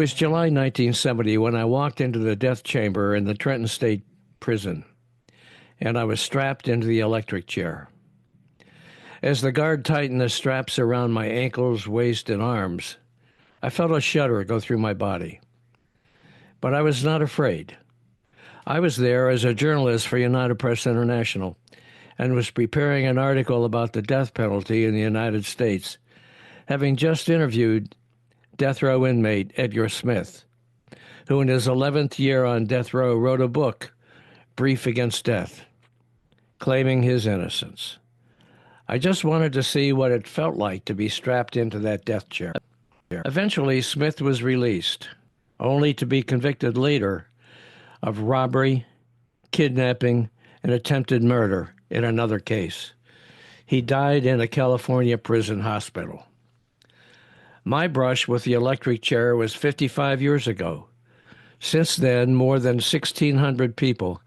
was July 1970 when I walked into the death chamber in the Trenton State Prison, and I was strapped into the electric chair. As the guard tightened the straps around my ankles, waist, and arms, I felt a shudder go through my body. But I was not afraid. I was there as a journalist for United Press International and was preparing an article about the death penalty in the United States, having just interviewed death row inmate Edgar Smith, who in his 11th year on death row wrote a book, Brief Against Death, claiming his innocence. I just wanted to see what it felt like to be strapped into that death chair. Eventually, Smith was released, only to be convicted later of robbery, kidnapping, and attempted murder in another case. He died in a California prison hospital. My brush with the electric chair was 55 years ago. Since then, more than 1,600 people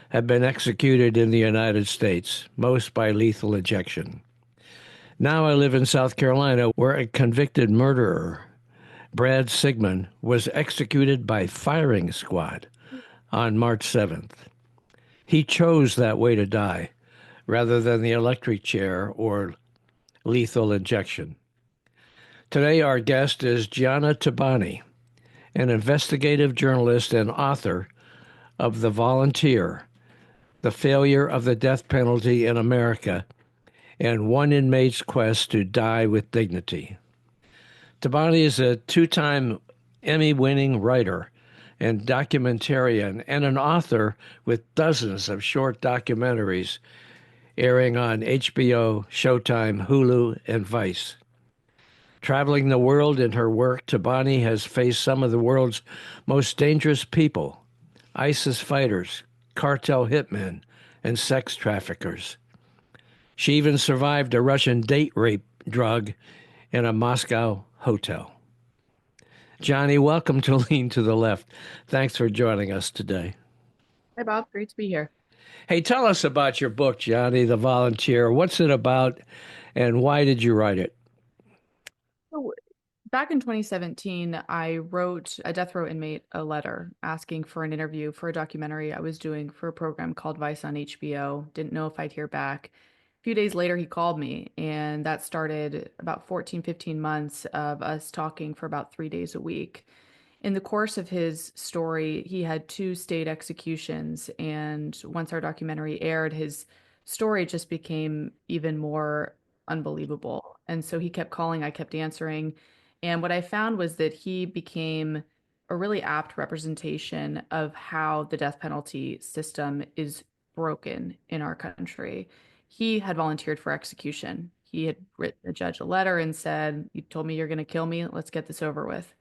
have been executed in the United States, most by lethal injection. Now I live in South Carolina, where a convicted murderer, Brad Sigmund, was executed by firing squad on March 7th. He chose that way to die, rather than the electric chair or lethal injection. Today, our guest is Gianna Toboni, an investigative journalist and author of The Volunteer, The Failure of the Death Penalty in America, and One Inmate's Quest to Die with Dignity. Toboni is a two-time Emmy-winning writer and documentarian and an author with dozens of short documentaries airing on HBO, Showtime, Hulu, and Vice. Traveling the world in her work, Toboni has faced some of the world's most dangerous people, ISIS fighters, cartel hitmen, and sex traffickers. She even survived a Russian date rape drug in a Moscow hotel. Johnny, welcome to Lean to the Left. Thanks for joining us today. Hi, Bob. Great to be here. Hey, tell us about your book, Johnny, The Volunteer. What's it about, and why did you write it? So, back in 2017, I wrote a death row inmate a letter asking for an interview for a documentary I was doing for a program called Vice on HBO. Didn't know if I'd hear back. A few days later, he called me, and that started about 14, 15 months of us talking for about 3 days a week. In the course of his story, he had two state executions, and once our documentary aired, his story just became even more unbelievable. And so he kept calling, I kept answering. And what I found was that he became a really apt representation of how the death penalty system is broken in our country. He had volunteered for execution. He had written the judge a letter and said, "You told me you're going to kill me. Let's get this over with."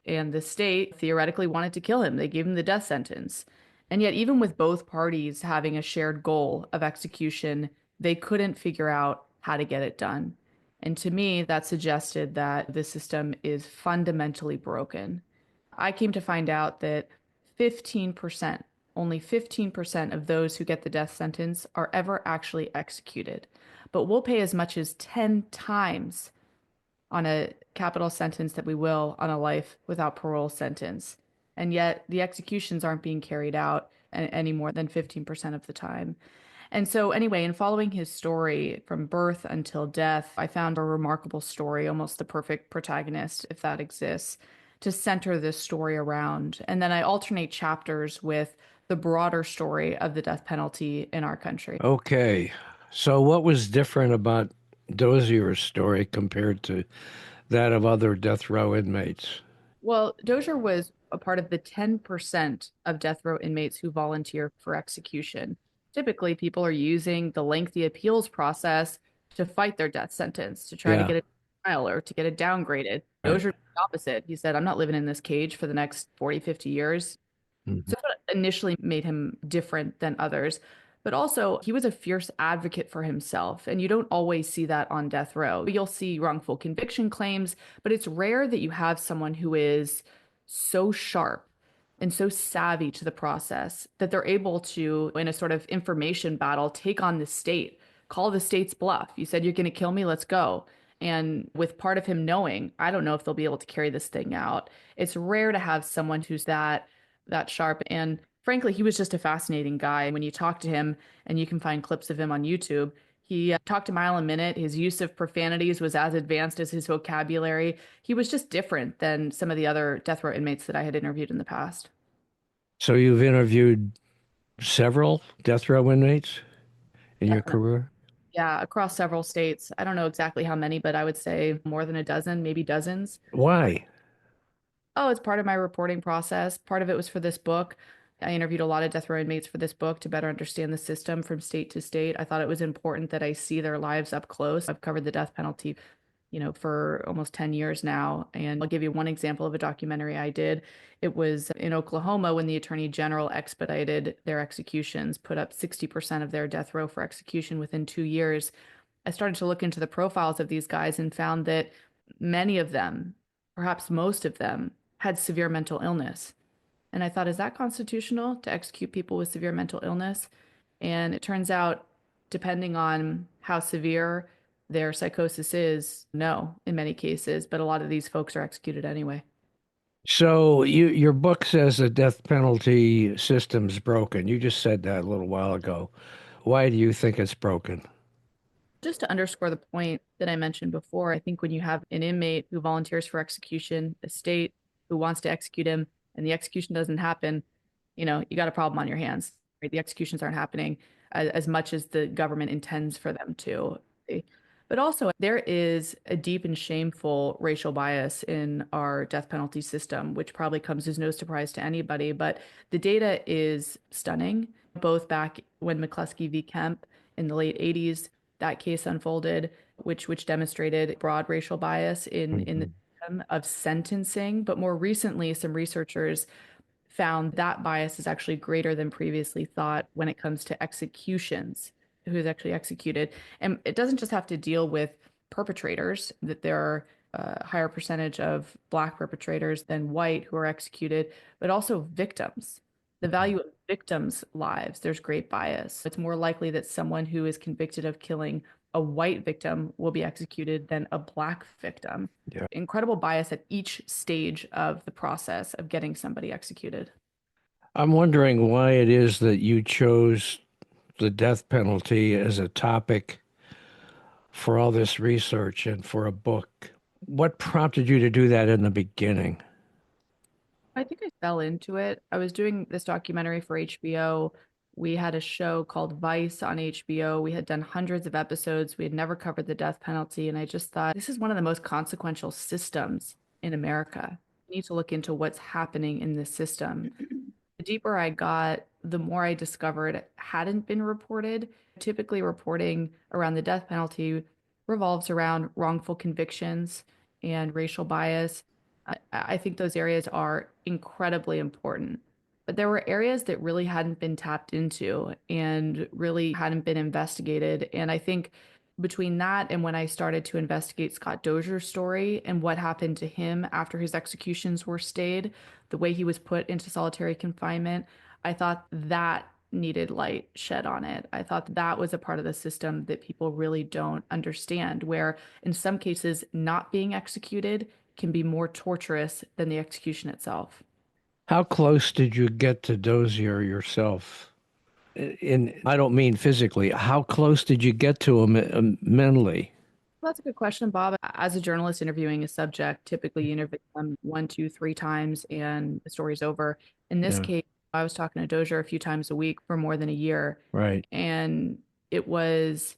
And the state theoretically wanted to kill him. They gave him the death sentence. And yet, even with both parties having a shared goal of execution, they couldn't figure out how to get it done. And to me, that suggested that the system is fundamentally broken. I came to find out that 15%, only 15% of those who get the death sentence are ever actually executed. But we'll pay as much as 10 times on a capital sentence that we will on a life without parole sentence. And yet the executions aren't being carried out any more than 15% of the time. And so anyway, in following his story from birth until death, I found a remarkable story, almost the perfect protagonist, if that exists, to center this story around. And then I alternate chapters with the broader story of the death penalty in our country. Okay. So what was different about Dozier's story compared to that of other death row inmates? Well, Dozier was a part of the 10% of death row inmates who volunteer for execution. Typically, people are using the lengthy appeals process to fight their death sentence, to try to get a trial or to get it downgraded. Right. Dozier did the opposite. He said, "I'm not living in this cage for the next 40, 50 years." Mhm. So that's what initially made him different than others. But also, he was a fierce advocate for himself. And you don't always see that on death row. You'll see wrongful conviction claims, but it's rare that you have someone who is so sharp and so savvy to the process that they're able to, in a sort of information battle, take on the state, call the state's bluff. You said you're going to kill me, let's go. And with part of him knowing, I don't know if they'll be able to carry this thing out. It's rare to have someone who's that sharp. And frankly, he was just a fascinating guy. When you talk to him, and you can find clips of him on YouTube, he talked a mile a minute. His use of profanities was as advanced as his vocabulary. He was just different than some of the other death row inmates that I had interviewed in the past. So you've interviewed several death row inmates in your Definitely. career? Yeah, across several states. I don't know exactly how many, but I would say more than a dozen, maybe dozens. Why? Oh, it's part of my reporting process. Part of it was for this book. I interviewed a lot of death row inmates for this book to better understand the system from state to state. I thought it was important that I see their lives up close. I've covered the death penalty, for almost 10 years now. And I'll give you one example of a documentary I did. It was in Oklahoma when the Attorney General expedited their executions, put up 60% of their death row for execution within 2 years. I started to look into the profiles of these guys and found that many of them, perhaps most of them, had severe mental illness. And I thought, is that constitutional to execute people with severe mental illness? And it turns out, depending on how severe their psychosis is, no, in many cases, but a lot of these folks are executed anyway. So your book says the death penalty system's broken. You just said that a little while ago. Why do you think it's broken? Just to underscore the point that I mentioned before, I think when you have an inmate who volunteers for execution, a state who wants to execute him, and the execution doesn't happen, you got a problem on your hands, right? The executions aren't happening as much as the government intends for them to. But also, there is a deep and shameful racial bias in our death penalty system, which probably comes as no surprise to anybody. But the data is stunning, both back when McCluskey v. Kemp in the late 80s, that case unfolded, which demonstrated broad racial bias in the Mhm. system of sentencing. But more recently, some researchers found that bias is actually greater than previously thought when it comes to executions, who is actually executed. And it doesn't just have to deal with perpetrators, that there are a higher percentage of Black perpetrators than white who are executed, but also victims. The value of victims' lives, there's great bias. It's more likely that someone who is convicted of killing a white victim will be executed than a Black victim. Yeah. Incredible bias at each stage of the process of getting somebody executed. I'm wondering why it is that you chose the death penalty as a topic for all this research and for a book. What prompted you to do that in the beginning? I think I fell into it. I was doing this documentary for HBO. We had a show called Vice on HBO. We had done hundreds of episodes. We had never covered the death penalty. And I just thought this is one of the most consequential systems in America. We need to look into what's happening in this system. The deeper I got, the more I discovered hadn't been reported. Typically, reporting around the death penalty revolves around wrongful convictions and racial bias. I think those areas are incredibly important. But there were areas that really hadn't been tapped into and really hadn't been investigated. And I think between that and when I started to investigate Scott Dozier's story and what happened to him after his executions were stayed, the way he was put into solitary confinement, I thought that needed light shed on it. I thought that was a part of the system that people really don't understand, where in some cases, not being executed can be more torturous than the execution itself. How close did you get to Dozier yourself? I don't mean physically. How close did you get to him mentally? Well, that's a good question, Bob. As a journalist interviewing a subject, typically you interview them one, two, three times and the story's over. In this Yeah, case, I was talking to Dozier a few times a week for more than a year. right. And it was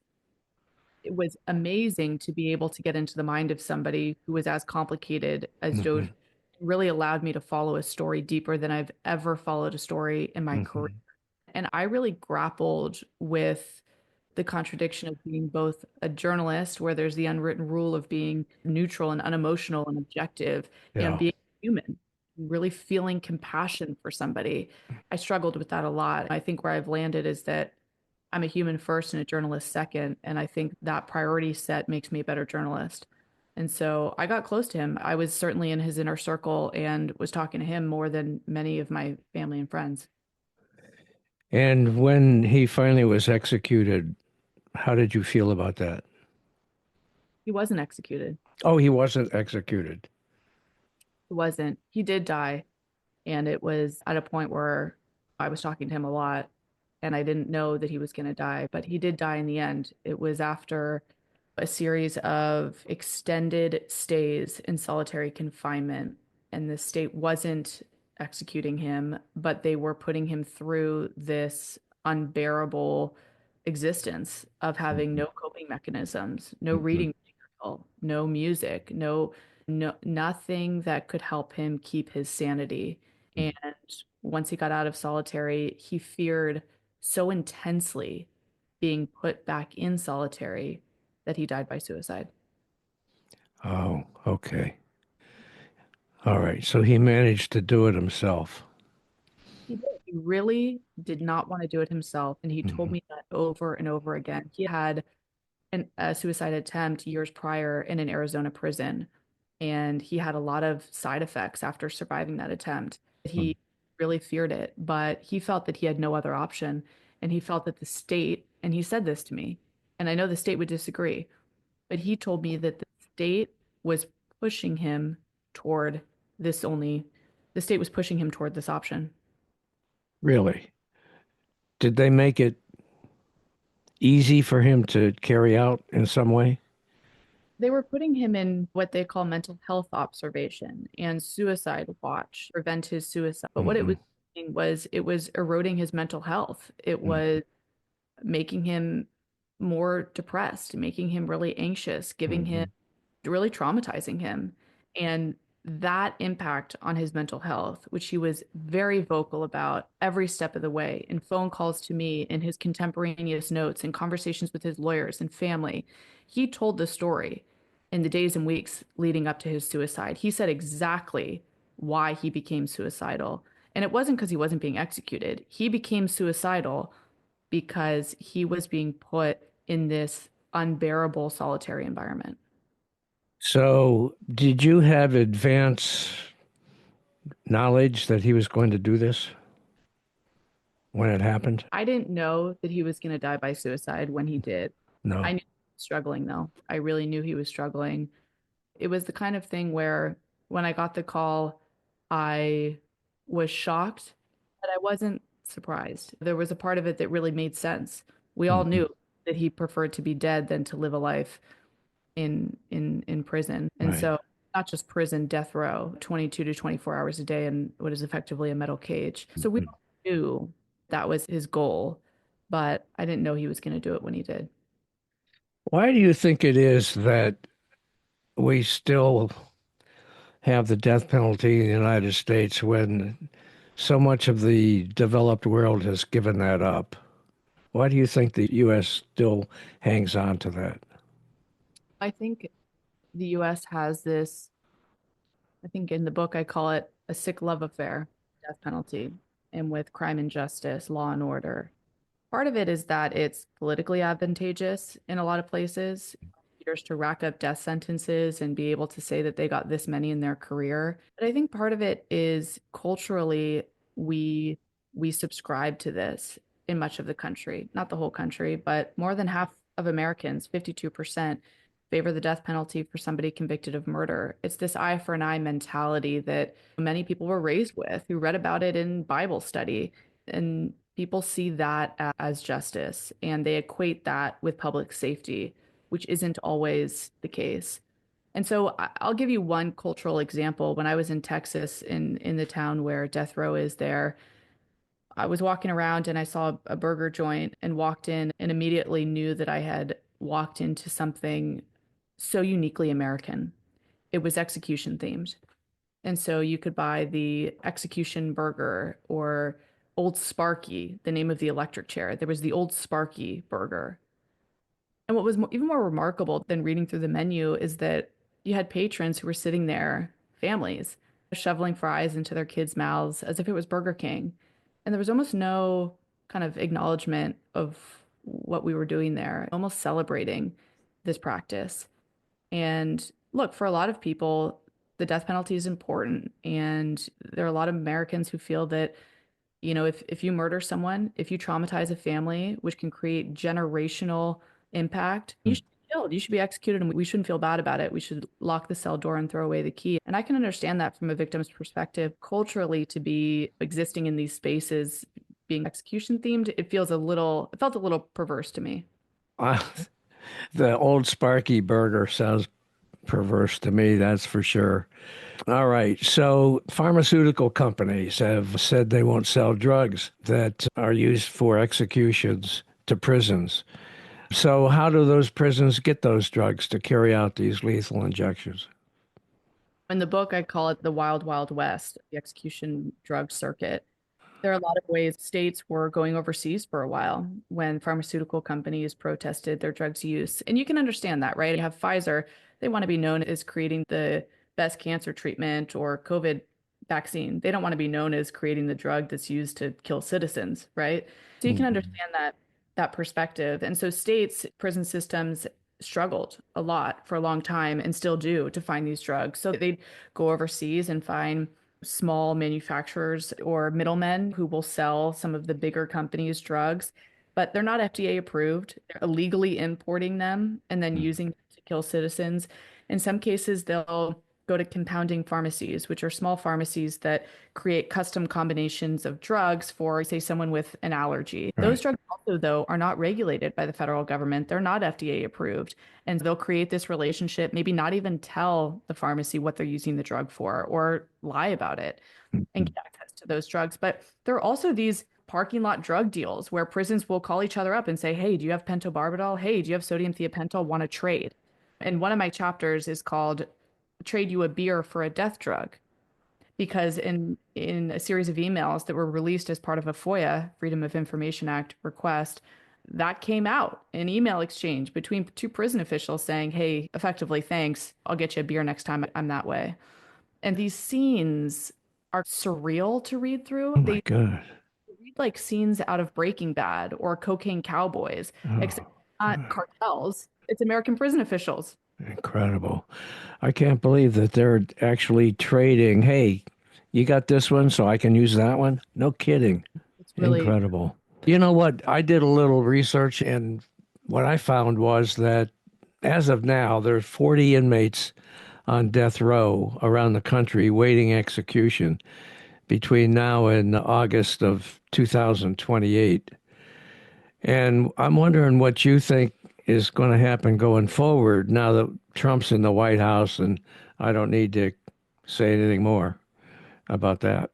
it was amazing to be able to get into the mind of somebody who was as complicated as Dozier. Hmm. It really allowed me to follow a story deeper than I've ever followed a story in my career. Hmm. And I really grappled with the contradiction of being both a journalist, where there's the unwritten rule of being neutral and unemotional and objective, and Yeah. being human, really feeling compassion for somebody. I struggled with that a lot. I think where I've landed is that I'm a human first and a journalist second. And I think that priority set makes me a better journalist. And so I got close to him. I was certainly in his inner circle and was talking to him more than many of my family and friends. And when he finally was executed, how did you feel about that? He wasn't executed. Oh, he wasn't executed. He wasn't. He did die. And it was at a point where I was talking to him a lot and I didn't know that he was going to die, but he did die in the end. It was after a series of extended stays in solitary confinement, and the state wasn't executing him, but they were putting him through this unbearable existence of having no coping mechanisms, no Mhm. reading material, no music, nothing that could help him keep his sanity. And once he got out of solitary, he feared so intensely being put back in solitary that he died by suicide. Oh, okay. All right. So he managed to do it himself. He did. He really did not want to do it himself. And he told Mhm. me that over and over again. He had a suicide attempt years prior in an Arizona prison, and he had a lot of side effects after surviving that attempt. He really feared it, but he felt that he had no other option. And he felt that the state, and he said this to me, and I know the state would disagree, but he told me that the state was pushing him toward this only, the state was pushing him toward this option. Really? Did they make it easy for him to carry out in some way? They were putting him in what they call mental health observation and suicide watch, prevent his suicide. But what it Hmm. was doing was it was eroding his mental health. It was making him more depressed, making him really anxious, giving him Hmm. really traumatizing him. And that impact on his mental health, which he was very vocal about every step of the way in phone calls to me, in his contemporaneous notes, in conversations with his lawyers and family, he told the story in the days and weeks leading up to his suicide. He said exactly why he became suicidal. And it wasn't because he wasn't being executed. He became suicidal because he was being put in this unbearable solitary environment. So, did you have advance knowledge that he was going to do this when it happened? I didn't know that he was going to die by suicide when he did. I No. knew he was struggling, though. I really knew he was struggling. It was the kind of thing where when I got the call, I was shocked, but I wasn't surprised. There was a part of it that really made sense. We all Hmm. knew that he preferred to be dead than to live a life in prison. And Right. so not just prison, death row, 22 to 24 hours a day in what is effectively a metal cage. So we Mhm. knew that was his goal, but I didn't know he was going to do it when he did. Why do you think it is that we still have the death penalty in the United States when so much of the developed world has given that up? Why do you think the U.S. still hangs on to that? I think the US has this, I think in the book I call it a sick love affair, death penalty, and with crime and justice, law and order. Part of it is that it's politically advantageous in a lot of places, prosecutors to rack up death sentences and be able to say that they got this many in their career. But I think part of it is culturally we we subscribe to this in much of the country, not the whole country, but more than half of Americans, 52%, favor the death penalty for somebody convicted of murder. It's this eye for an eye mentality that many people were raised with, who read about it in Bible study. And people see that as justice and they equate that with public safety, which isn't always the case. And so I'll give you one cultural example. When I was in Texas, in the town where death row is there, I was walking around and I saw a burger joint and walked in and immediately knew that I had walked into something so uniquely American. It was execution themed. And so you could buy the execution burger or Old Sparky, the name of the electric chair. There was the Old Sparky burger. And what was even more remarkable than reading through the menu is that you had patrons who were sitting there, families, shoveling fries into their kids' mouths as if it was Burger King. And there was almost no kind of acknowledgement of what we were doing there, almost celebrating this practice. And look, for a lot of people, the death penalty is important. And there are a lot of Americans who feel that, if you murder someone, if you traumatize a family, which can create generational impact, you should be killed. You should be executed, and we shouldn't feel bad about it. We should lock the cell door and throw away the key. And I can understand that from a victim's perspective. Culturally, to be existing in these spaces, being execution themed, it felt a little perverse to me. Uh, the old Sparky burger sounds perverse to me, that's for sure. All right. So, pharmaceutical companies have said they won't sell drugs that are used for executions to prisons. So, how do those prisons get those drugs to carry out these lethal injections? In the book, I call it the Wild Wild West, the execution drug circuit. There are a lot of ways states were going overseas for a while when pharmaceutical companies protested their drugs use. And you can understand that, right? You have Pfizer, they want to be known as creating the best cancer treatment or COVID vaccine. They don't want to be known as creating the drug that's used to kill citizens, right? So you can Mhm. understand that perspective. And so states, prison systems struggled a lot for a long time and still do to find these drugs. So they'd go overseas and find small manufacturers or middlemen who will sell some of the bigger companies' drugs, but they're not FDA approved. They're illegally importing them and then using them to kill citizens. In some cases, they'll go to compounding pharmacies, which are small pharmacies that create custom combinations of drugs for, say, someone with an allergy. Those Right. drugs also, though, are not regulated by the federal government. They're not FDA approved. And they'll create this relationship, maybe not even tell the pharmacy what they're using the drug for or lie about it and Mhm. get access to those drugs. But there are also these parking lot drug deals where prisons will call each other up and say, hey, do you have pentobarbital? Hey, do you have sodium thiopental? Want to trade? And one of my chapters is called Trade You a Beer for a Death Drug because in a series of emails that were released as part of a FOIA, Freedom of Information Act request, that came out an email exchange between two prison officials saying, "Hey, effectively, thanks. I'll get you a beer next time I'm that way." And these scenes are surreal to read through. Oh They my God. read like scenes out of Breaking Bad or Cocaine Cowboys, Oh, except not cartels. It's American prison officials. incredible. I can't believe that they're actually trading. Hey, you got this one, so I can use that one? No kidding. It's really Incredible. You know what? I did a little research, and what I found was that as of now, there's 40 inmates on death row around the country waiting execution between now and August of 2028. And I'm wondering what you think is going to happen going forward now that Trump's in the White House, and I don't need to say anything more about that.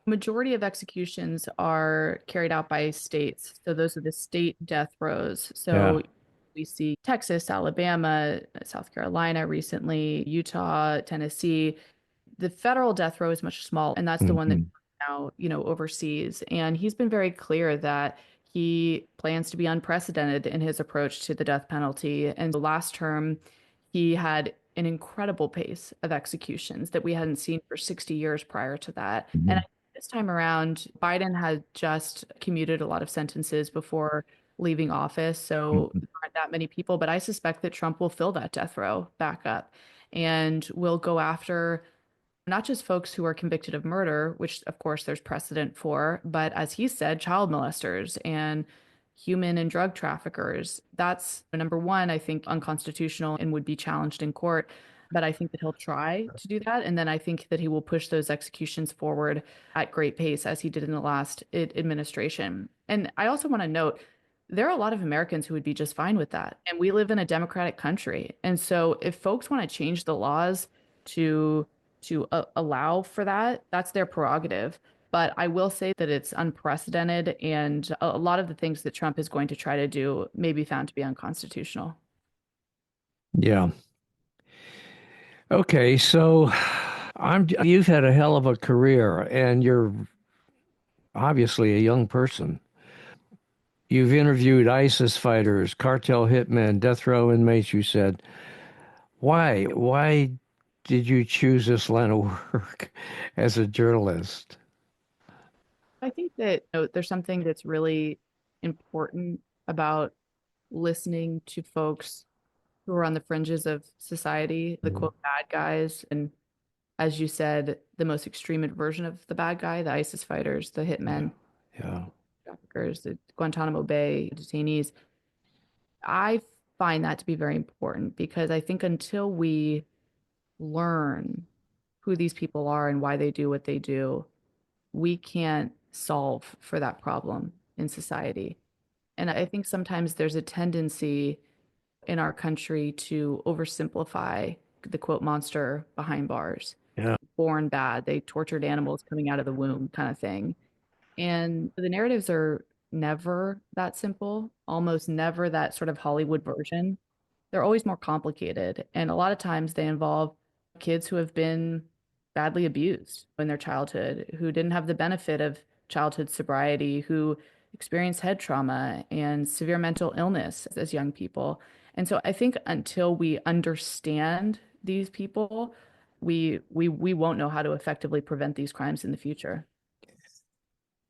majority of executions are carried out by states. So those are the state death rows. Yeah. So we see Texas, Alabama, South Carolina recently, Utah, Tennessee. The federal death row is much smaller, and that's the one that Hmm. now, oversees. And he's been very clear that he plans to be unprecedented in his approach to the death penalty. And the last term, he had an incredible pace of executions that we hadn't seen for 60 years prior to that. And I think this time around, Biden had just commuted a lot of sentences before leaving office. So there aren't that many people, but I suspect that Trump will fill that death row back up and will go after not just folks who are convicted of murder, which of course there's precedent for, but as he said, child molesters and human and drug traffickers. That's number one, I think unconstitutional and would be challenged in court. But I think that he'll try to do that. And then I think that he will push those executions forward at great pace, as he did in the last administration. And I also want to note there are a lot of Americans who would be just fine with that. And we live in a democratic country. And so if folks want to change the laws to allow for that, that's their prerogative. But I will say that it's unprecedented, and a lot of the things that Trump is going to try to do may be found to be unconstitutional. Yeah. Okay, so you've had a hell of a career and you're obviously a young person. You've interviewed ISIS fighters, cartel hitmen, death row inmates, you said. Why? Why did you choose this line of work as a journalist? I think that there's something that's really important about listening to folks who are on the fringes of society, the Mm. quote bad guys, and as you said, the most extreme version of the bad guy, the ISIS fighters, the Yeah. hitmen, Yeah. traffickers, the Guantanamo Bay detainees. I find that to be very important because I think until we learn who these people are and why they do what they do, we can't solve for that problem in society. And I think sometimes there's a tendency in our country to oversimplify the quote monster behind bars. Yeah. Born bad, they tortured animals coming out of the womb kind of thing. And the narratives are never that simple, almost never that sort of Hollywood version. They're always more complicated. And a lot of times they involve kids who have been badly abused in their childhood, who didn't have the benefit of childhood sobriety, who experienced head trauma and severe mental illness as young people. And so I think until we understand these people, we won't know how to effectively prevent these crimes in the future.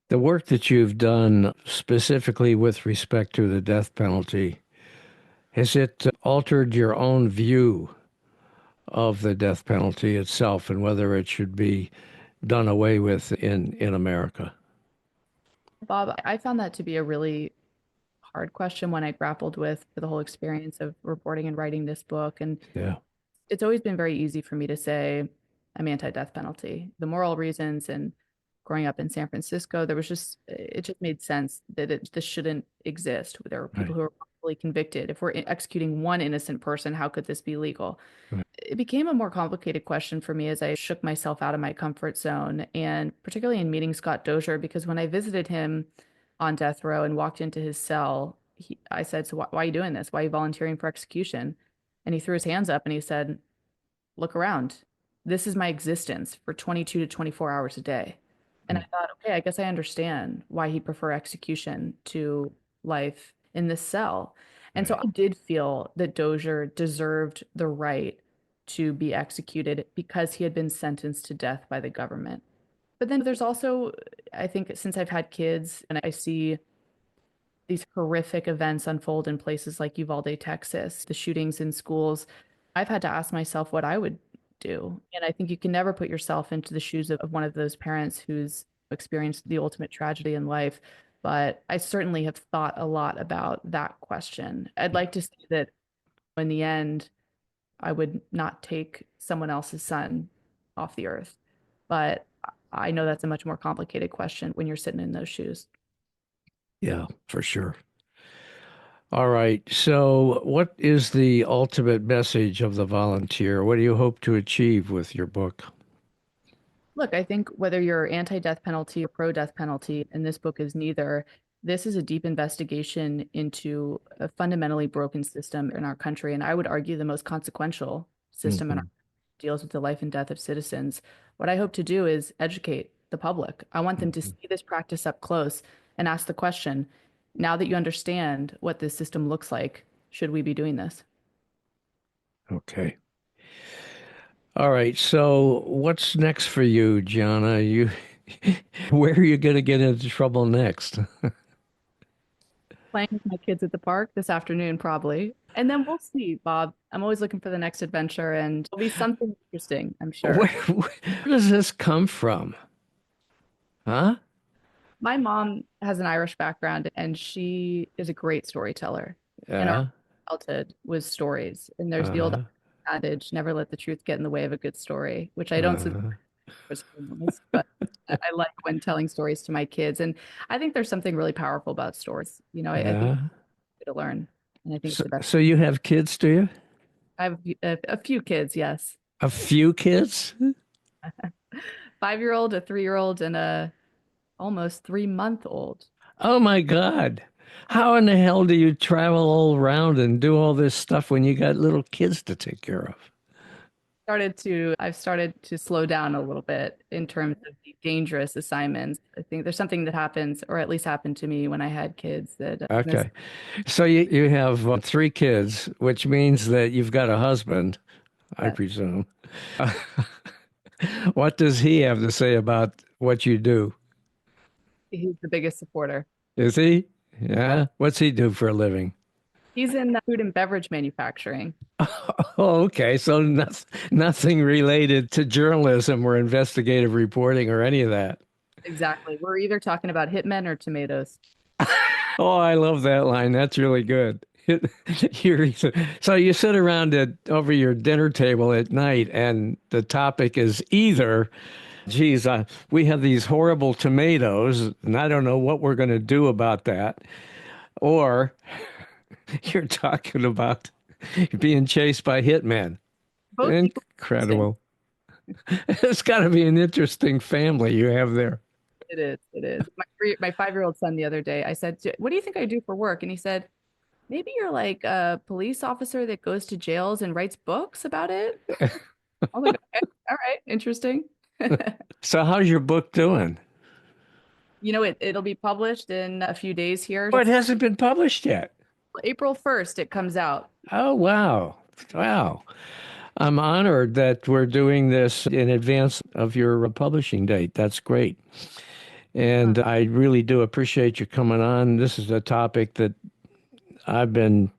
The work that you've done specifically with respect to the death penalty, has it altered your own view of the death penalty itself and whether it should be done away with in America? Bob, I found that to be a really hard question when I grappled with for the whole experience of reporting and writing this book. And Yeah. it's always been very easy for me to say I'm anti-death penalty. The moral reasons and growing up in San Francisco, there was just it just made sense that this shouldn't exist. There are people Right. who are wrongfully convicted. If we're executing one innocent person, how could this be legal? Right. It became a more complicated question for me as I shook myself out of my comfort zone, and particularly in meeting Scott Dozier, because when I visited him on death row and walked into his cell, I said, "So why are you doing this? Why are you volunteering for execution?" And he threw his hands up and he said, "Look around. This is my existence for 22 to 24 hours a day." And I thought, okay, I guess I understand why he prefer execution to life in this cell. And so Right. I did feel that Dozier deserved the right to be executed because he had been sentenced to death by the government. But then there's also, I think, since I've had kids and I see these horrific events unfold in places like Uvalde, Texas, the shootings in schools, I've had to ask myself what I would do. And I think you can never put yourself into the shoes of one of those parents who's experienced the ultimate tragedy in life. But I certainly have thought a lot about that question. I'd like to say that in the end, I would not take someone else's son off the earth. But I know that's a much more complicated question when you're sitting in those shoes. Yeah, for sure. All right. So, what is the ultimate message of the volunteer? What do you hope to achieve with your book? Look, I think whether you're anti-death penalty or pro-death penalty, and this book is neither, this is a deep investigation into a fundamentally broken system in our country, and I would argue the most consequential system in our Hmm. deals with the life and death of citizens. What I hope to do is educate the public. I want them to Hmm. see this practice up close and ask the question, now that you understand what this system looks like, should we be doing this? Okay. All right. So, what's next for you, Gianna? Where are you going to get into trouble next? Playing with my kids at the park this afternoon, probably. And then we'll see, Bob. I'm always looking for the next adventure, and it'll be something interesting, I'm sure. Where does this come from? Huh? My mom has an Irish background, and she is a great storyteller. And our Yeah. childhood was stories. And there's the old Uh-huh. adage, never let the truth get in the way of a good story, which I don't subscribe Uh-huh. to as families, but I like when telling stories to my kids. And I think there's something really powerful about stories. I think Yeah. it's good to learn. And I think it's So, the best. so you have kids, do you? I have a few kids, yes. A few kids? 5-year-old, a 3-year-old, and a almost 3-month old. Oh my God. How in the hell do you travel all around and do all this stuff when you got little kids to take care of? I've started to slow down a little bit in terms of the dangerous assignments. I think there's something that happens, or at least happened to me when I had kids that Okay. So you have three kids, which means that you've got a husband, I yes, presume. What does he have to say about what you do? he's the biggest supporter. Is he? Yep. Yeah. What's he do for a living? He's in food and beverage manufacturing. Oh, okay. So nothing related to journalism or investigative reporting or any of that. Exactly. We're either talking about hitmen or tomatoes. Oh, I love that line. That's really good. So you sit around over your dinner table at night, and the topic is either, geez, we have these horrible tomatoes, and I don't know what we're going to do about that, or you're talking about being chased by hitmen. Both equally interesting. Incredible. It's got to be an interesting family you have there. It is. It is. My 5-year-old son the other day, I said, "What do you think I do for work?" And he said, "Maybe you're like a police officer that goes to jails and writes books about it." I was like, "Okay, all right, interesting." So how's your book doing? It'll be published in a few days here. Oh, it hasn't been published yet. April 1st, it comes out. Oh, wow. Wow. I'm honored that we're doing this in advance of your publishing date. That's great. And I really do appreciate you coming on. This is a topic that I've been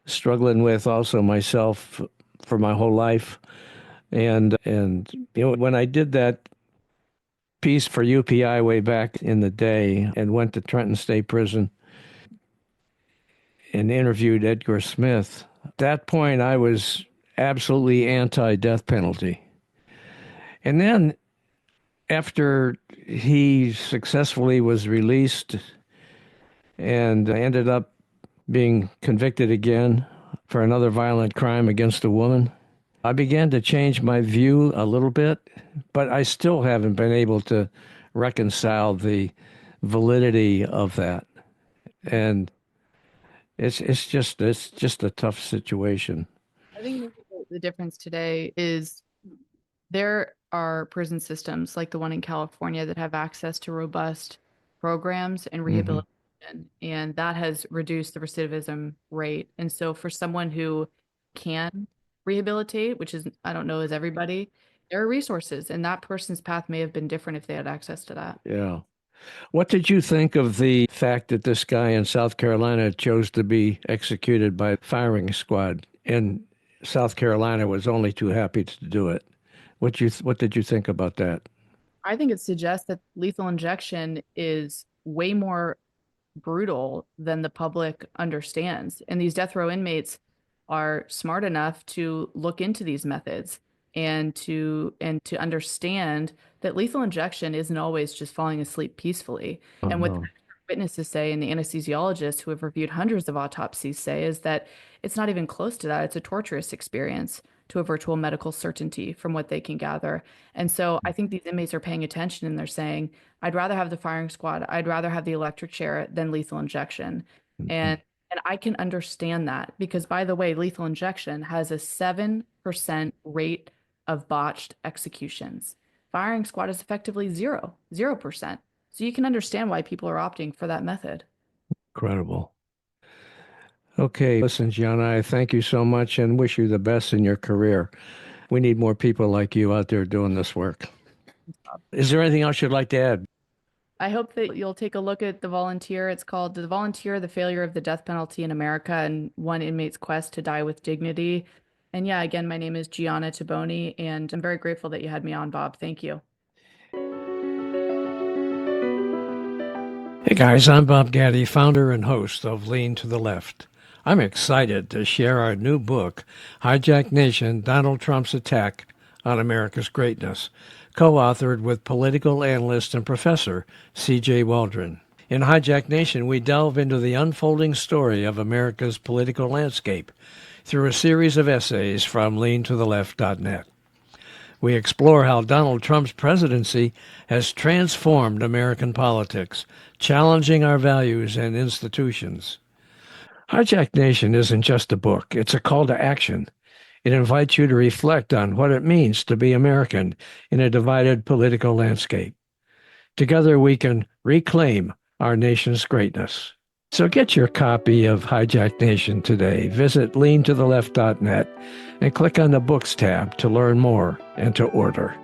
struggling with also myself for my whole life. And when I did that piece for UPI way back in the day and went to Trenton State Prison and interviewed Edgar Smith, at that point I was absolutely anti-death penalty. And then after he successfully was released and ended up being convicted again for another violent crime against a woman, I began to change my view a little bit, but I still haven't been able to reconcile the validity of that. And it's just a tough situation. I think the difference today is there are prison systems like the one in California that have access to robust programs and Hmm. rehabilitation, and that has reduced the recidivism rate. And so, for someone who can rehabilitate, which is, I don't know, is everybody, there are resources, and that person's path may have been different if they had access to that. Yeah. What did you think of the fact that this guy in South Carolina chose to be executed by firing squad, and South Carolina was only too happy to do it? What did you think about that? I think it suggests that lethal injection is way more brutal than the public understands. And these death row inmates are smart enough to look into these methods and to understand that lethal injection isn't always just falling asleep peacefully. Oh And what the no. witnesses say and the anesthesiologists who have reviewed hundreds of autopsies say is that it's not even close to that. It's a torturous experience to a virtual medical certainty from what they can gather. And so I think these inmates are paying attention and they're saying, I'd rather have the firing squad. I'd rather have the electric chair than lethal injection. Mhm. And I can understand that because, by the way, lethal injection has a 7% rate of botched executions. Firing squad is effectively 0%. So you can understand why people are opting for that method. Incredible. Okay, listen, Gianna, I thank you so much and wish you the best in your career. We need more people like you out there doing this work. Is there anything else you'd like to add? I hope that you'll take a look at The Volunteer. It's called The Volunteer, The Failure of the Death Penalty in America and One Inmate's Quest to Die with Dignity. And yeah, again, my name is Gianna Toboni, and I'm very grateful that you had me on, Bob. Thank you. Hey guys, I'm Bob Gatty, founder and host of Lean to the Left. I'm excited to share our new book, Hijack Nation, Donald Trump's Attack on America's Greatness, co-authored with political analyst and professor C.J. Waldron. In Hijack Nation, we delve into the unfolding story of America's political landscape through a series of essays from leantotheleft.net. We explore how Donald Trump's presidency has transformed American politics, challenging our values and institutions. Hijack Nation isn't just a book, it's a call to action. It invites you to reflect on what it means to be American in a divided political landscape. Together we can reclaim our nation's greatness. So get your copy of Hijack Nation today. Visit leantotheleft.net and click on the Books tab to learn more and to order.